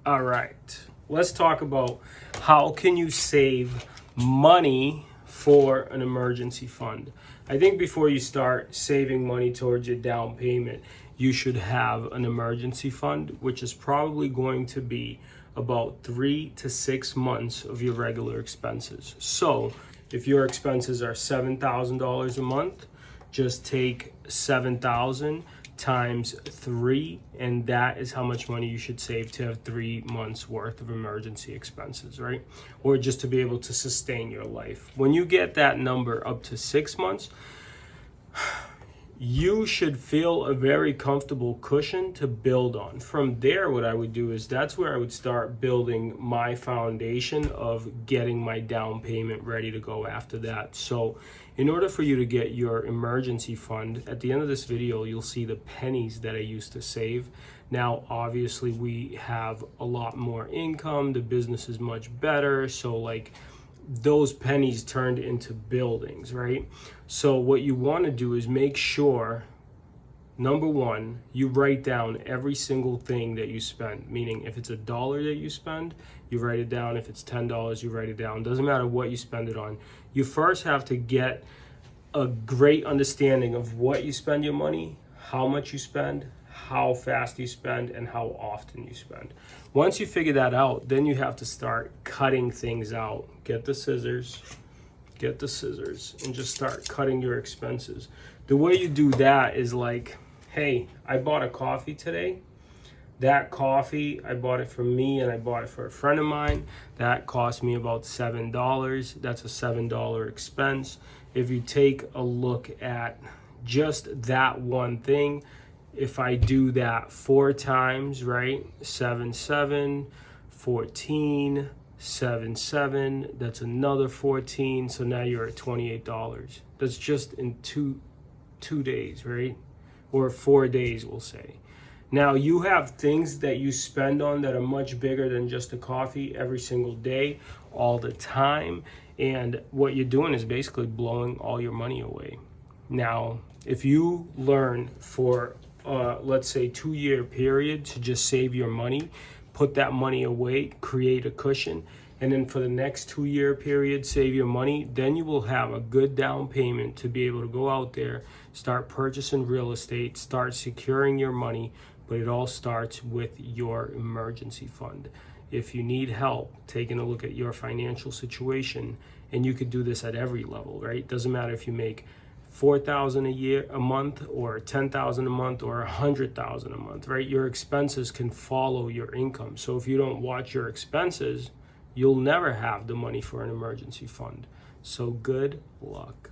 All right, let's talk about how can you save money for an emergency fund. I think before you start saving money towards your down payment, you should have an emergency fund, which is probably going to be about 3 to 6 months of your regular expenses. So if your expenses are $7,000 a month, just take 7,000 times 3, and that is how much money you should save to have 3 months worth of emergency expenses, right? Or just to be able to sustain your life. When you get that number up to 6 months, you should feel a very comfortable cushion to build on. From there, what I would do is that's where I would start building my foundation of getting my down payment ready to go after that. So in order for you to get your emergency fund, at the end of this video, you'll see the pennies that I used to save. Now, obviously, we have a lot more income. The business is much better. So like, those pennies turned into buildings, right? So what you want to do is make sure, number one, you write down every single thing that you spend. Meaning, if it's $1 that you spend, you write it down. If it's $10, you write it down. Doesn't matter what you spend it on. You first have to get a great understanding of what you spend your money, how much you spend, how fast you spend, and how often you spend. Once you figure that out, then you have to start cutting things out. Get the scissors, and just start cutting your expenses. The way you do that is like, hey, I bought a coffee today. That coffee, I bought it for me and I bought it for a friend of mine. That cost me about $7. That's a $7 expense. If you take a look at just that one thing, if I do that 4 times, right? 7, 7, 14, 7, 7, that's another 14. So now you're at $28. That's just in two days, right? Or 4 days, we'll say. Now you have things that you spend on that are much bigger than just a coffee every single day, all the time. And what you're doing is basically blowing all your money away. Now, if you learn for let's say 2-year period to just save your money, put that money away, create a cushion, and then for the next 2-year period, save your money, then you will have a good down payment to be able to go out there, start purchasing real estate, start securing your money, but it all starts with your emergency fund. If you need help taking a look at your financial situation, and you could do this at every level, right? Doesn't matter if you make $4,000 a month or $10,000 a month or $100,000 a month, right? Your expenses can follow your income. So if you don't watch your expenses, you'll never have the money for an emergency fund. So good luck.